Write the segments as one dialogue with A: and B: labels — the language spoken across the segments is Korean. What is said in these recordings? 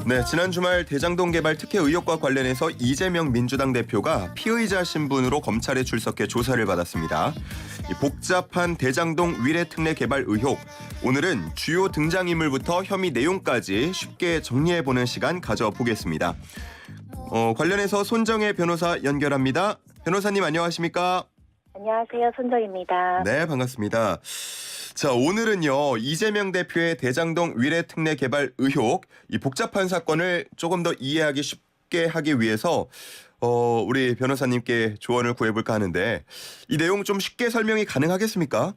A: 네, 지난 주말 대장동 개발 특혜 의혹과 관련해서 이재명 민주당 대표가 피의자 신분으로 검찰에 출석해 조사를 받았습니다. 이 복잡한 대장동 위례 특례 개발 의혹, 오늘은 주요 등장인물부터 혐의 내용까지 쉽게 정리해보는 시간 가져보겠습니다. 관련해서 손정혜 변호사 연결합니다. 변호사님 안녕하십니까?
B: 안녕하세요. 손정입니다.
A: 네, 반갑습니다. 자, 오늘은요, 이재명 대표의 대장동 위례 특례 개발 의혹, 이 복잡한 사건을 조금 더 이해하기 쉽게 하기 위해서 우리 변호사님께 조언을 구해볼까 하는데, 이 내용 좀 쉽게 설명이 가능하겠습니까?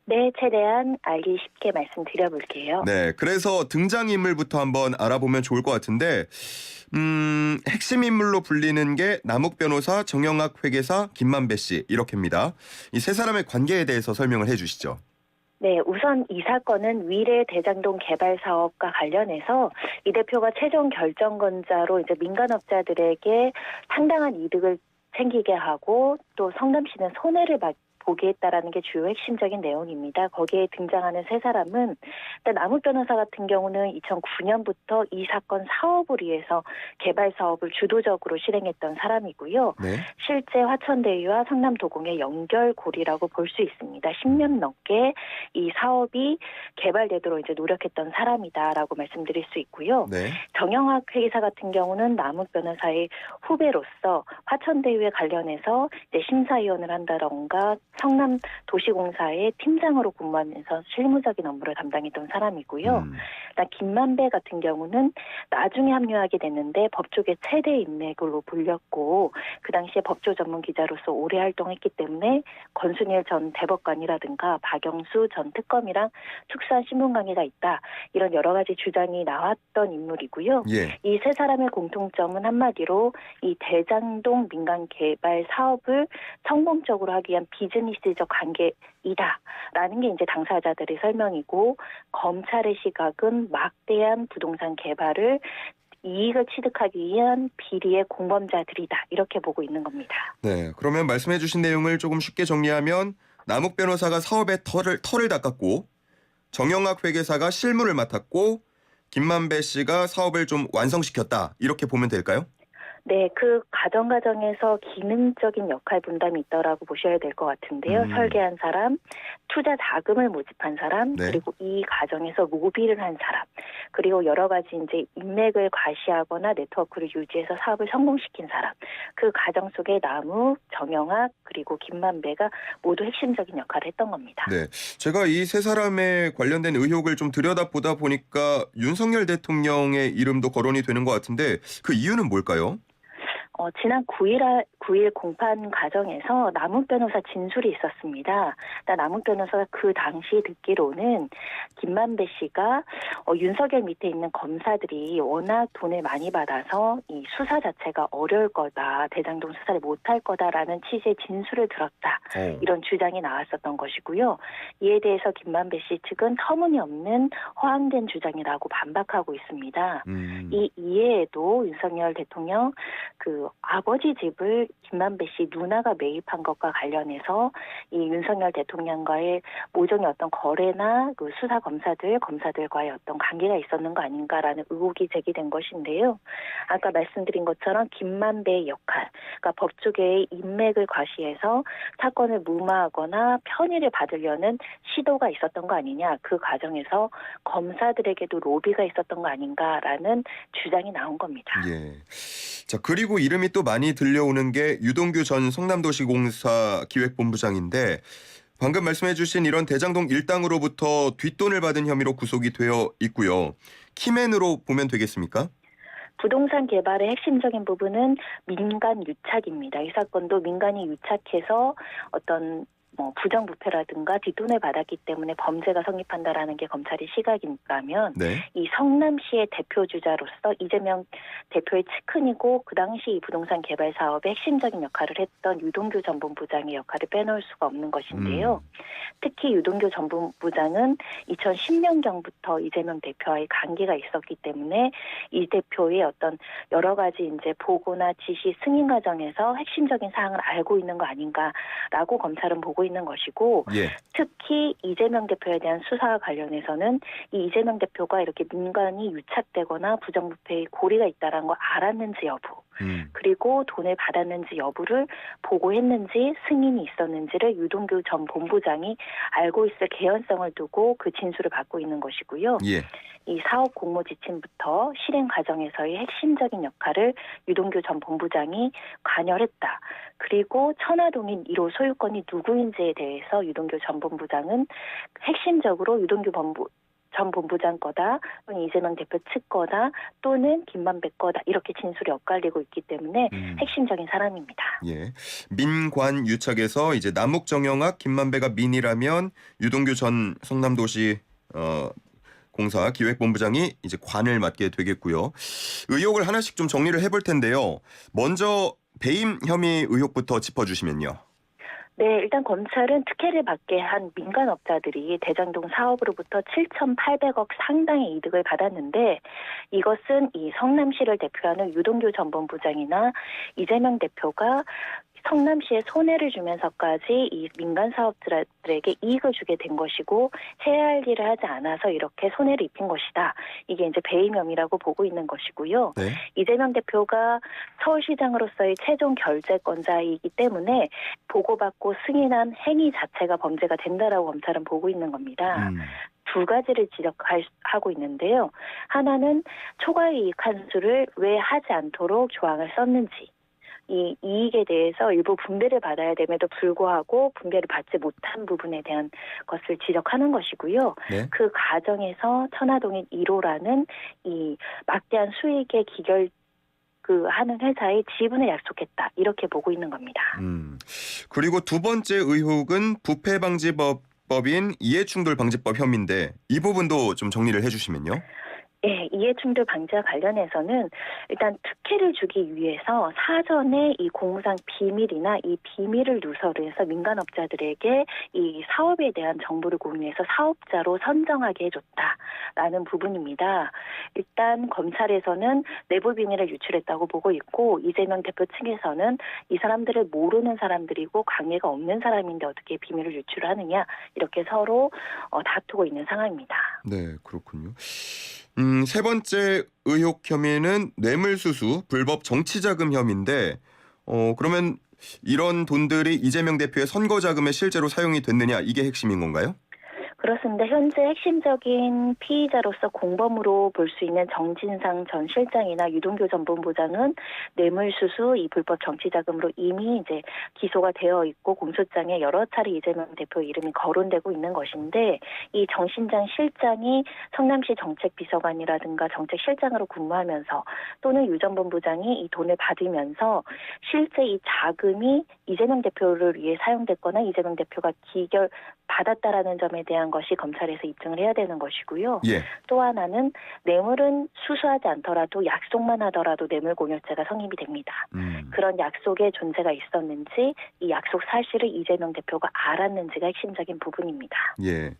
B: 네, 최대한 알기 쉽게 말씀드려볼게요.
A: 네, 그래서 등장인물부터 한번 알아보면 좋을 것 같은데, 핵심 인물로 불리는 게 남욱 변호사, 정영학 회계사, 김만배 씨 이렇게입니다. 이 세 사람의 관계에 대해서 설명을 해주시죠.
B: 네, 우선 이 사건은 위례 대장동 개발 사업과 관련해서 이 대표가 최종 결정권자로 이제 민간업자들에게 상당한 이득을 챙기게 하고 또 성남시는 손해를 보게 했다라는 게 주요 핵심적인 내용입니다. 거기에 등장하는 세 사람은 일단 남욱 변호사 같은 경우는 2009년부터 이 사건 사업을 위해서 개발 사업을 주도적으로 실행했던 사람이고요.
A: 네.
B: 실제 화천대유와 성남도공의 연결고리라고 볼 수 있습니다. 10년 넘게 이 사업이 개발되도록 이제 노력했던 사람이다라고 말씀드릴 수 있고요.
A: 네.
B: 정영학 회계사 같은 경우는 남욱 변호사의 후배로서 화천대유에 관련해서 이제 심사위원을 한다던가 성남도시공사의 팀장으로 근무하면서 실무적인 업무를 담당했던 사람이고요. 김만배 같은 경우는 나중에 합류하게 됐는데 법조계 최대 인맥으로 불렸고 그 당시에 법조 전문 기자로서 오래 활동했기 때문에 권순일 전 대법관이라든가 박영수 전 특검이랑 축소한 신문 관계가 있다. 이런 여러 가지 주장이 나왔던 인물이고요.
A: 예.
B: 이 세 사람의 공통점은 한마디로 이 대장동 민간 개발 사업을 성공적으로 하기 위한 비즈니스적 관계이다라는 게 이제 당사자들의 설명이고 검찰의 시각은 막대한 부동산 개발을 이익을 취득하기 위한 비리의 공범자들이다. 이렇게 보고 있는 겁니다.
A: 네, 그러면 말씀해 주신 내용을 조금 쉽게 정리하면 남욱 변호사가 사업의 털을 닦았고 정영학 회계사가 실무를 맡았고 김만배 씨가 사업을 좀 완성시켰다. 이렇게 보면 될까요?
B: 네, 그 과정에서 기능적인 역할 분담이 있다라고 보셔야 될 것 같은데요. 설계한 사람, 투자 자금을 모집한 사람,
A: 네.
B: 그리고 이 과정에서 로비를 한 사람, 그리고 여러 가지 이제 인맥을 과시하거나 네트워크를 유지해서 사업을 성공시킨 사람, 그 과정 속에 남욱, 정영학, 그리고 김만배가 모두 핵심적인 역할을 했던 겁니다.
A: 네, 제가 이 세 사람에 관련된 의혹을 좀 들여다보다 보니까 윤석열 대통령의 이름도 거론이 되는 것 같은데 그 이유는 뭘까요?
B: 지난 9일 공판 과정에서 남욱 변호사 진술이 있었습니다. 남욱 변호사가 그 당시 듣기로는 김만배 씨가 윤석열 밑에 있는 검사들이 워낙 돈을 많이 받아서 이 수사 자체가 어려울 거다. 대장동 수사를 못할 거다라는 취지의 진술을 들었다. 이런 주장이 나왔었던 것이고요. 이에 대해서 김만배 씨 측은 터무니없는 허황된 주장이라고 반박하고 있습니다. 이 이외에도 윤석열 대통령 그 아버지 집을 김만배 씨 누나가 매입한 것과 관련해서 이 윤석열 대통령과의 모종의 어떤 거래나 그 수사 검사들과의 어떤 관계가 있었는 거 아닌가라는 의혹이 제기된 것인데요. 아까 말씀드린 것처럼 김만배의 역할, 그러니까 법조계의 인맥을 과시해서 사건을 무마하거나 편의를 받으려는 시도가 있었던 거 아니냐. 그 과정에서 검사들에게도 로비가 있었던 거 아닌가라는 주장이 나온 겁니다.
A: 예. 자, 그리고 이름이 또 많이 들려오는 게 유동규 전 성남도시공사 기획본부장인데 방금 말씀해 주신 이런 대장동 일당으로부터 뒷돈을 받은 혐의로 구속이 되어 있고요. 키맨으로 보면 되겠습니까?
B: 부동산 개발의 핵심적인 부분은 민간 유착입니다. 이 사건도 민간이 유착해서 어떤 부정부패라든가 뒷돈을 받았기 때문에 범죄가 성립한다라는 게 검찰의 시각이라면
A: 네.
B: 이 성남시의 대표주자로서 이재명 대표의 측근이고 그 당시 이 부동산 개발 사업의 핵심적인 역할을 했던 유동규 전 본부장의 역할을 빼놓을 수가 없는 것인데요. 특히 유동규 전 본부장은 2010년경부터 이재명 대표와의 관계가 있었기 때문에 이 대표의 어떤 여러 가지 이제 보고나 지시 승인 과정에서 핵심적인 사항을 알고 있는 거 아닌가라고 검찰은 보고 있는 것이고
A: 예.
B: 특히 이재명 대표에 대한 수사와 관련해서는 이 이재명 대표가 이렇게 민간이 유착되거나 부정부패의 고리가 있다는 걸 알았는지 여부, 그리고 돈을 받았는지 여부를 보고했는지 승인이 있었는지를 유동규 전 본부장이 알고 있을 개연성을 두고 그 진술을 받고 있는 것이고요.
A: 예.
B: 이 사업 공모 지침부터 실행 과정에서의 핵심적인 역할을 유동규 전 본부장이 관여했다. 그리고 천화동인 1호 소유권이 누구인지에 대해서 유동규 전 본부장은 핵심적으로 유동규 전 본부장 거다, 또는 이재명 대표 측 거다, 또는 김만배 거다 이렇게 진술이 엇갈리고 있기 때문에 핵심적인 사람입니다.
A: 예. 민관 유착에서 이제 남욱정영학 김만배가 민이라면 유동규 전 성남도시 공사 기획본부장이 이제 관을 맡게 되겠고요. 의혹을 하나씩 좀 정리를 해볼 텐데요. 먼저 배임 혐의 의혹부터 짚어주시면요.
B: 네, 일단 검찰은 특혜를 받게 한 민간업자들이 대장동 사업으로부터 7,800억 상당의 이득을 받았는데 이것은 이 성남시를 대표하는 유동규 전 본부장이나 이재명 대표가 성남시에 손해를 주면서까지 이 민간 사업자들에게 이익을 주게 된 것이고 해야 할 일을 하지 않아서 이렇게 손해를 입힌 것이다. 이게 이제 배임 혐의라고 보고 있는 것이고요.
A: 네.
B: 이재명 대표가 서울시장으로서의 최종 결재권자이기 때문에 보고받고 승인한 행위 자체가 범죄가 된다라고 검찰은 보고 있는 겁니다. 두 가지를 지적하고 있는데요. 하나는 초과이익 환수를 왜 하지 않도록 조항을 썼는지, 이 이익에 대해서 일부 분배를 받아야 됨에도 불구하고 분배를 받지 못한 부분에 대한 것을 지적하는 것이고요.
A: 네.
B: 그 과정에서 천화동인 1호라는 이 막대한 수익의 하는 회사의 지분을 약속했다. 이렇게 보고 있는 겁니다.
A: 그리고 두 번째 의혹은 부패방지법인 이해충돌방지법 혐의인데 이 부분도 좀 정리를 해주시면요.
B: 네, 이해충돌 방지와 관련해서는 일단 특혜를 주기 위해서 사전에 이 공무상 비밀이나 이 비밀을 누설을 해서 민간업자들에게 이 사업에 대한 정보를 공유해서 사업자로 선정하게 해줬다라는 부분입니다. 일단 검찰에서는 내부 비밀을 유출했다고 보고 있고 이재명 대표 측에서는 이 사람들을 모르는 사람들이고 관계가 없는 사람인데 어떻게 비밀을 유출하느냐 이렇게 서로 다투고 있는 상황입니다.
A: 네, 그렇군요. 세 번째 의혹 혐의는 뇌물수수, 불법 정치자금 혐의인데 그러면 이런 돈들이 이재명 대표의 선거자금에 실제로 사용이 됐느냐 이게 핵심인 건가요?
B: 그렇습니다. 현재 핵심적인 피의자로서 공범으로 볼 수 있는 정진상 전 실장이나 유동규 전 본부장은 뇌물수수, 이 불법 정치자금으로 이미 이제 기소가 되어 있고 공소장에 여러 차례 이재명 대표 이름이 거론되고 있는 것인데 이 정신장 실장이 성남시 정책비서관이라든가 정책실장으로 근무하면서 또는 유 전 본부장이 이 돈을 받으면서 실제 이 자금이 이재명 대표를 위해 사용됐거나 이재명 대표가 받았다라는 점에 대한 것이 검찰에서 입증을 해야 되는 것이고요.
A: 예.
B: 또 하나는 뇌물은 수수하지 않더라도 약속만 하더라도 뇌물공여죄가 성립이 됩니다. 그런 약속의 존재가 있었는지 이 약속 사실을 이재명 대표가 알았는지가 핵심적인 부분입니다.
A: 예.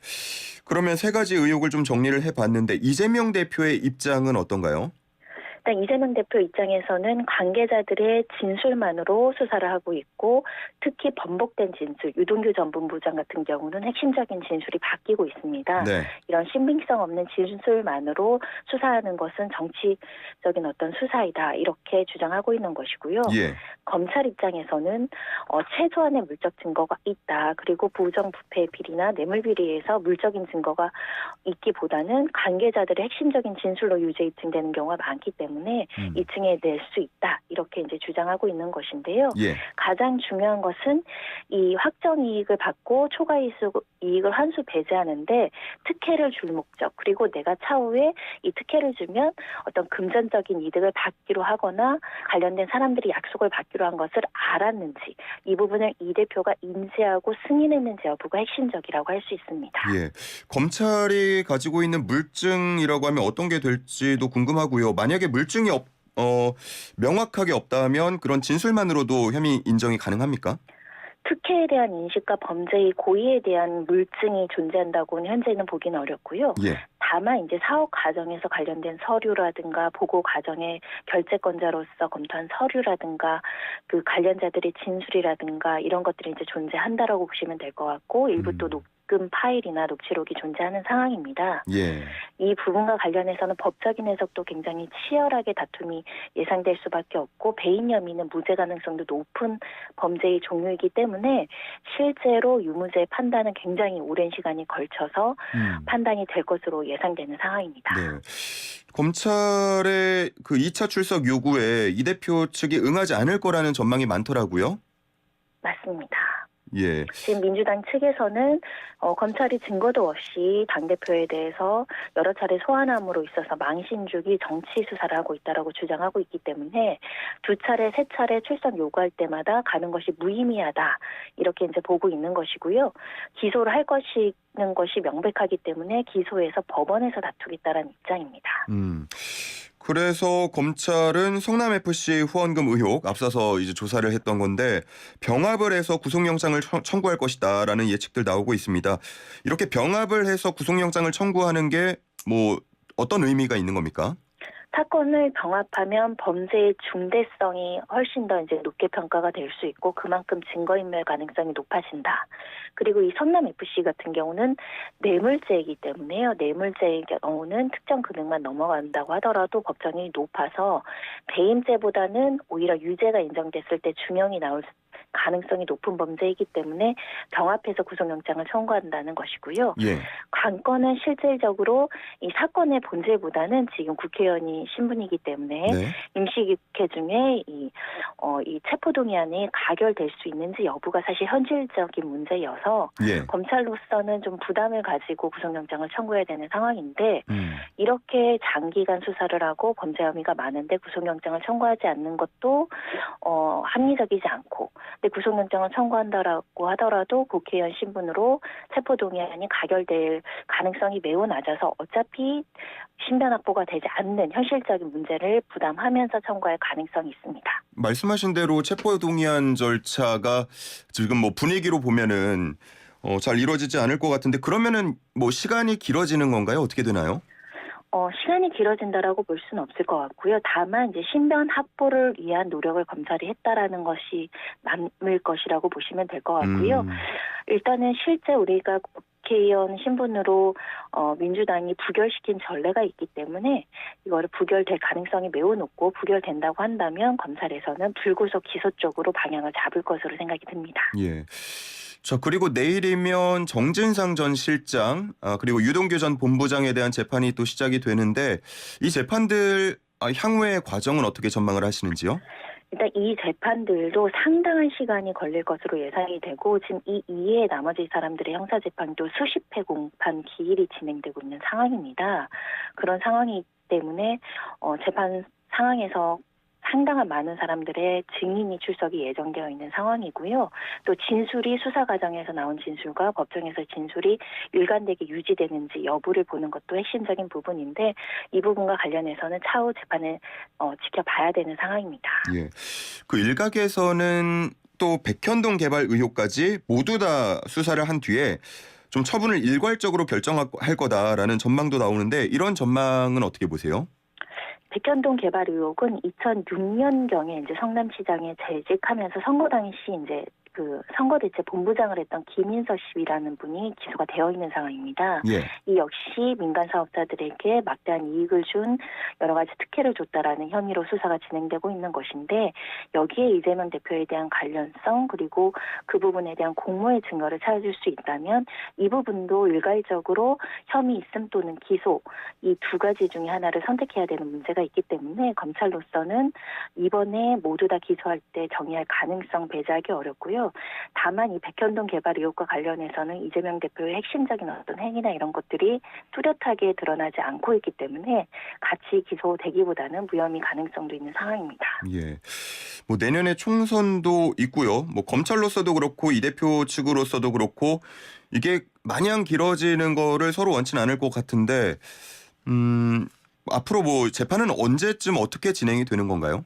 A: 그러면 세 가지 의혹을 좀 정리를 해봤는데 이재명 대표의 입장은 어떤가요?
B: 일단 이재명 대표 입장에서는 관계자들의 진술만으로 수사를 하고 있고 특히 번복된 진술, 유동규 전 본부장 같은 경우는 핵심적인 진술이 바뀌고 있습니다.
A: 네.
B: 이런 신빙성 없는 진술만으로 수사하는 것은 정치적인 어떤 수사이다 이렇게 주장하고 있는 것이고요.
A: 예.
B: 검찰 입장에서는 최소한의 물적 증거가 있다. 그리고 부정부패 비리나 뇌물 비리에서 물적인 증거가 있기보다는 관계자들의 핵심적인 진술로 유죄 입증되는 경우가 많기 때문에 입증해 낼 수 있다. 이렇게 이제 주장하고 있는 것인데요.
A: 예.
B: 가장 중요한 것은 이 확정 이익을 받고 초과 이익을 환수 배제하는데 특혜를 줄 목적 그리고 내가 차후에 이 특혜를 주면 어떤 금전적인 이득을 받기로 하거나 관련된 사람들이 약속을 받기로 한 것을 알았는지 이 부분을 이 대표가 인지하고 승인했는지 여부가 핵심적이라고 할 수 있습니다.
A: 예. 검찰이 가지고 있는 물증이라고 하면 어떤 게 될지도 궁금하고요. 만약에 물증이 명확하게 없다면 그런 진술만으로도 혐의 인정이 가능합니까?
B: 특혜에 대한 인식과 범죄의 고의에 대한 물증이 존재한다고는 현재는 보기는 어렵고요.
A: 예.
B: 다만 이제 사업 과정에서 관련된 서류라든가 보고 과정의 결재권자로서 검토한 서류라든가 그 관련자들의 진술이라든가 이런 것들이 이제 존재한다라고 보시면 될 것 같고 일부 또 녹음 파일이나 녹취록이 존재하는 상황입니다.
A: 예.
B: 이 부분과 관련해서는 법적인 해석도 굉장히 치열하게 다툼이 예상될 수밖에 없고 배임 혐의는 무죄 가능성도 높은 범죄의 종류이기 때문에 실제로 유무죄 판단은 굉장히 오랜 시간이 걸쳐서 판단이 될 것으로 예상되는 상황입니다.
A: 네. 검찰의 그 2차 출석 요구에 이 대표 측이 응하지 않을 거라는 전망이 많더라고요.
B: 맞습니다.
A: 예.
B: 지금 민주당 측에서는 검찰이 증거도 없이 당대표에 대해서 여러 차례 소환함으로 있어서 망신주기 정치 수사를 하고 있다라고 주장하고 있기 때문에 두 차례, 세 차례 출석 요구할 때마다 가는 것이 무의미하다. 이렇게 이제 보고 있는 것이고요. 기소를 할 것이는 것이 명백하기 때문에 기소해서 법원에서 다투겠다라는 입장입니다.
A: 그래서 검찰은 성남FC 후원금 의혹 앞서서 이제 조사를 했던 건데 병합을 해서 구속영장을 청구할 것이다라는 예측들 나오고 있습니다. 이렇게 병합을 해서 구속영장을 청구하는 게 뭐 어떤 의미가 있는 겁니까?
B: 사건을 병합하면 범죄의 중대성이 훨씬 더 이제 높게 평가가 될 수 있고 그만큼 증거인멸 가능성이 높아진다. 그리고 이 성남FC 같은 경우는 뇌물죄이기 때문에요. 뇌물죄의 경우는 특정 금액만 넘어간다고 하더라도 법정이 높아서 배임죄보다는 오히려 유죄가 인정됐을 때 중형이 나올 가능성이 높은 범죄이기 때문에 병합해서 구속영장을 청구한다는 것이고요.
A: 예.
B: 관건은 실질적으로 이 사건의 본질보다는 지금 국회의원이 신분이기 때문에
A: 네.
B: 임시국회 중에 이 체포동의안이 가결될 수 있는지 여부가 사실 현실적인 문제여서
A: 예.
B: 검찰로서는 좀 부담을 가지고 구속영장을 청구해야 되는 상황인데 이렇게 장기간 수사를 하고 범죄 혐의가 많은데 구속영장을 청구하지 않는 것도 합리적이지 않고 근데 구속영장을 청구한다라고 하더라도 국회의원 신분으로 체포동의안이 가결될 가능성이 매우 낮아서 어차피 신변 확보가 되지 않는 현실적인 문제를 부담하면서 청구할 가능성이 있습니다.
A: 말씀하신 대로 체포동의안 절차가 지금 뭐 분위기로 보면은 잘 이루어지지 않을 것 같은데 그러면은 뭐 시간이 길어지는 건가요? 어떻게 되나요?
B: 시간이 길어진다라고 볼 수는 없을 것 같고요. 다만 이제 신변 확보를 위한 노력을 검찰이 했다라는 것이 남을 것이라고 보시면 될 것 같고요. 일단은 실제 우리가 국회의원 신분으로 민주당이 부결시킨 전례가 있기 때문에 이거를 부결될 가능성이 매우 높고 부결된다고 한다면 검찰에서는 불구속 기소 쪽으로 방향을 잡을 것으로 생각이 듭니다.
A: 예. 자, 그리고 내일이면 정진상 전 실장, 그리고 유동규 전 본부장에 대한 재판이 또 시작이 되는데 이 재판들 향후의 과정은 어떻게 전망을 하시는지요?
B: 일단 이 재판들도 상당한 시간이 걸릴 것으로 예상이 되고 지금 이 이외에 나머지 사람들의 형사재판도 수십 회 공판 기일이 진행되고 있는 상황입니다. 그런 상황이기 때문에 재판 상황에서 상당한 많은 사람들의 증인이 출석이 예정되어 있는 상황이고요. 또 진술이 수사 과정에서 나온 진술과 법정에서 진술이 일관되게 유지되는지 여부를 보는 것도 핵심적인 부분인데 이 부분과 관련해서는 차후 재판을 지켜봐야 되는 상황입니다.
A: 예. 그 일각에서는 또 백현동 개발 의혹까지 모두 다 수사를 한 뒤에 좀 처분을 일괄적으로 결정할 거다라는 전망도 나오는데 이런 전망은 어떻게 보세요?
B: 백현동 개발 의혹은 2006년경에 이제 성남시장에 재직하면서 선거 당시 이제 그 선거대책 본부장을 했던 김인서 씨라는 분이 기소가 되어 있는 상황입니다.
A: 예.
B: 이 역시 민간 사업자들에게 막대한 이익을 준 여러 가지 특혜를 줬다라는 혐의로 수사가 진행되고 있는 것인데 여기에 이재명 대표에 대한 관련성 그리고 그 부분에 대한 공모의 증거를 찾을 수 있다면 이 부분도 일괄적으로 혐의 있음 또는 기소 이 두 가지 중에 하나를 선택해야 되는 문제가 있기 때문에 검찰로서는 이번에 모두 다 기소할 때 정의할 가능성 배제하기 어렵고요. 다만 이 백현동 개발 의혹과 관련해서는 이재명 대표의 핵심적인 어떤 행위나 이런 것들이 뚜렷하게 드러나지 않고 있기 때문에 같이 기소되기보다는 무혐의 가능성도 있는 상황입니다.
A: 예. 뭐 내년에 총선도 있고요. 뭐 검찰로서도 그렇고 이 대표 측으로서도 그렇고 이게 마냥 길어지는 거를 서로 원치는 않을 것 같은데 앞으로 뭐 재판은 언제쯤 어떻게 진행이 되는 건가요?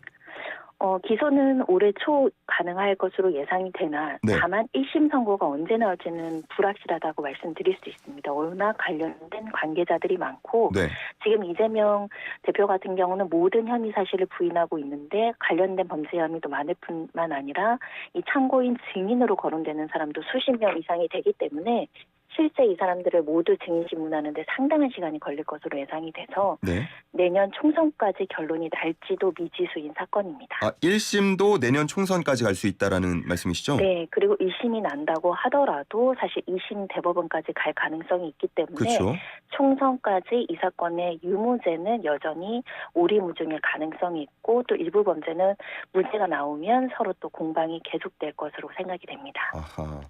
B: 기소는 올해 초 가능할 것으로 예상이 되나
A: 네.
B: 다만 1심 선고가 언제 나올지는 불확실하다고 말씀드릴 수 있습니다. 워낙 관련된 관계자들이 많고
A: 네.
B: 지금 이재명 대표 같은 경우는 모든 혐의 사실을 부인하고 있는데 관련된 범죄 혐의도 많을 뿐만 아니라 이 참고인 증인으로 거론되는 사람도 수십 명 이상이 되기 때문에 실제 이 사람들을 모두 증인 신문하는데 상당한 시간이 걸릴 것으로 예상이 돼서
A: 네.
B: 내년 총선까지 결론이 날지도 미지수인 사건입니다.
A: 1심도 내년 총선까지 갈 수 있다라는 말씀이시죠?
B: 네, 그리고 1심이 난다고 하더라도 사실 2심 대법원까지 갈 가능성이 있기 때문에
A: 그렇죠.
B: 총선까지 이 사건의 유무죄는 여전히 오리무중일 가능성이 있고 또 일부 범죄는 무죄가 나오면 서로 또 공방이 계속될 것으로 생각이 됩니다.
A: 아하.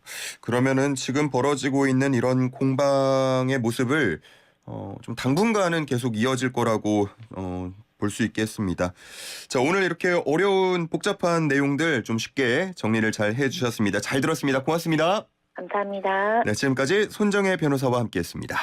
A: 그러면은 지금 벌어지고 있는 이런 공방의 모습을 좀 당분간은 계속 이어질 거라고 볼 수 있겠습니다. 자, 오늘 이렇게 어려운 복잡한 내용들 좀 쉽게 정리를 잘 해주셨습니다. 잘 들었습니다. 고맙습니다.
B: 감사합니다.
A: 네, 지금까지 손정혜 변호사와 함께했습니다.